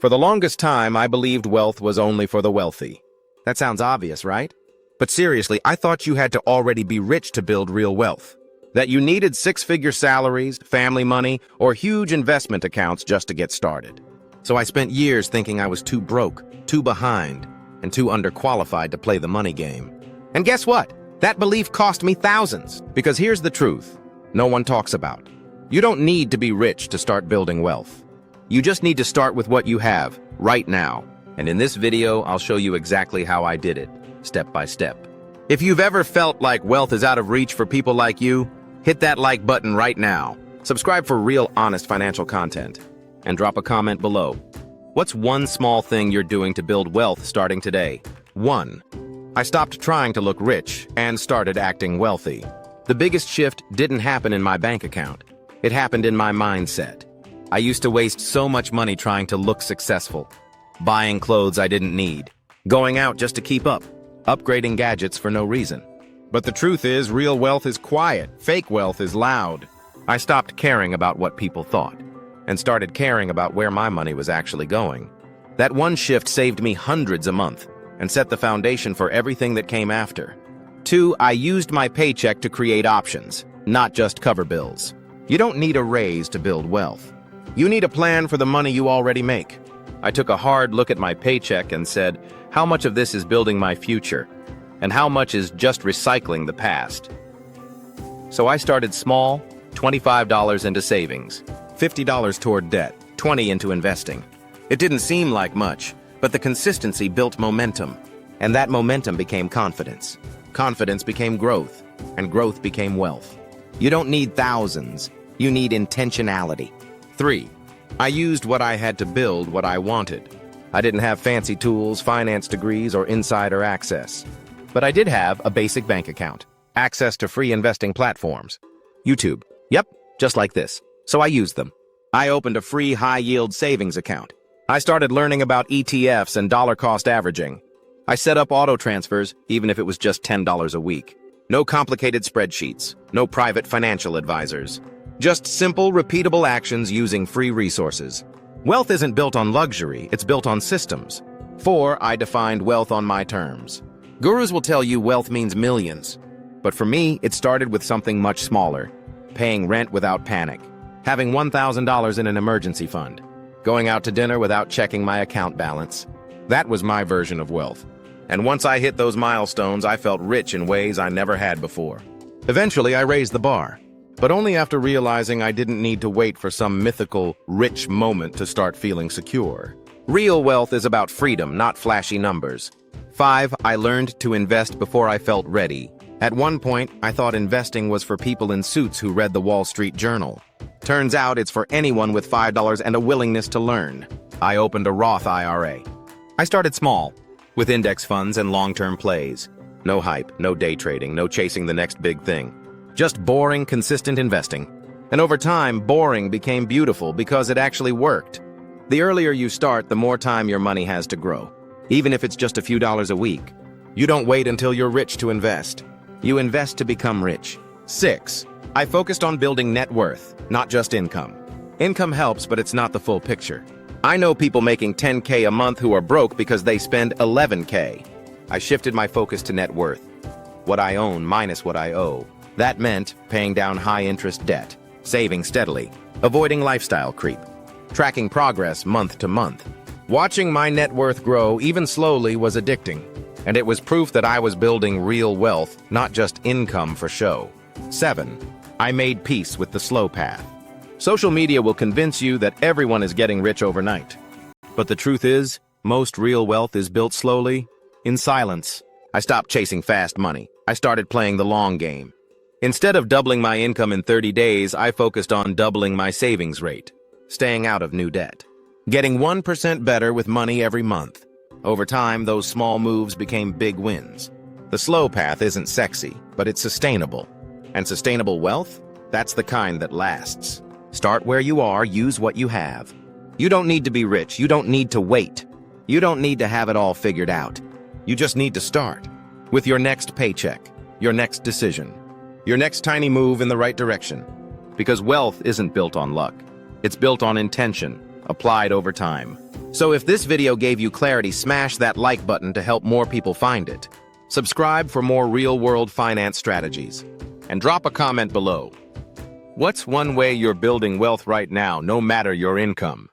For the longest time, I believed wealth was only for the wealthy. That sounds obvious, right? But seriously, I thought you had to already be rich to build real wealth. That you needed six-figure salaries, family money, or huge investment accounts just to get started. So I spent years thinking I was too broke, too behind, and too underqualified to play the money game. And guess what? That belief cost me thousands. Because here's the truth no one talks about. You don't need to be rich to start building wealth. You just need to start with what you have, right now. And in this video, I'll show you exactly how I did it, step by step. If you've ever felt like wealth is out of reach for people like you, hit that like button right now. Subscribe for real, honest financial content. And drop a comment below. What's one small thing you're doing to build wealth starting today? 1. I stopped trying to look rich and started acting wealthy. The biggest shift didn't happen in my bank account. It happened in my mindset. I used to waste so much money trying to look successful, buying clothes I didn't need, going out just to keep up, upgrading gadgets for no reason. But the truth is, real wealth is quiet, fake wealth is loud. I stopped caring about what people thought, and started caring about where my money was actually going. That one shift saved me hundreds a month, and set the foundation for everything that came after. 2. I used my paycheck to create options, not just cover bills. You don't need a raise to build wealth. You need a plan for the money you already make. I took a hard look at my paycheck and said, how much of this is building my future? And how much is just recycling the past? So I started small, $25 into savings, $50 toward debt, $20 into investing. It didn't seem like much, but the consistency built momentum. And that momentum became confidence. Confidence became growth, and growth became wealth. You don't need thousands, you need intentionality. 3. I used what I had to build what I wanted. I didn't have fancy tools, finance degrees, or insider access. But I did have a basic bank account, access to free investing platforms. YouTube. Yep, just like this. So I used them. I opened a free high-yield savings account. I started learning about ETFs and dollar-cost averaging. I set up auto transfers, even if it was just $10 a week. No complicated spreadsheets, no private financial advisors. Just simple, repeatable actions using free resources. Wealth isn't built on luxury, it's built on systems. 4. I defined wealth on my terms. Gurus will tell you wealth means millions. But for me, it started with something much smaller. Paying rent without panic. Having $1,000 in an emergency fund. Going out to dinner without checking my account balance. That was my version of wealth. And once I hit those milestones, I felt rich in ways I never had before. Eventually, I raised the bar. But only after realizing I didn't need to wait for some mythical, rich moment to start feeling secure. Real wealth is about freedom, not flashy numbers. 5. I learned to invest before I felt ready. At one point, I thought investing was for people in suits who read the Wall Street Journal. Turns out it's for anyone with $5 and a willingness to learn. I opened a Roth IRA. I started small, with index funds and long-term plays. No hype, no day trading, no chasing the next big thing. Just boring, consistent investing. And over time, boring became beautiful because it actually worked. The earlier you start, the more time your money has to grow, even if it's just a few dollars a week. You don't wait until you're rich to invest. You invest to become rich. 6. I focused on building net worth, not just income. Income helps, but it's not the full picture. I know people making $10K a month who are broke because they spend $11K. I shifted my focus to net worth. What I own minus what I owe. That meant paying down high-interest debt, saving steadily, avoiding lifestyle creep, tracking progress month to month. Watching my net worth grow, even slowly, was addicting, and it was proof that I was building real wealth, not just income for show. 7. I made peace with the slow path. Social media will convince you that everyone is getting rich overnight. But the truth is, most real wealth is built slowly, in silence. I stopped chasing fast money. I started playing the long game. Instead of doubling my income in 30 days, I focused on doubling my savings rate, staying out of new debt, getting 1% better with money every month. Over time, those small moves became big wins. The slow path isn't sexy, but it's sustainable. And sustainable wealth? That's the kind that lasts. Start where you are, use what you have. You don't need to be rich, you don't need to wait. You don't need to have it all figured out. You just need to start. With your next paycheck, your next decision, your next tiny move in the right direction. Because wealth isn't built on luck. It's built on intention, applied over time. So if this video gave you clarity, smash that like button to help more people find it. Subscribe for more real-world finance strategies. And drop a comment below. What's one way you're building wealth right now, no matter your income?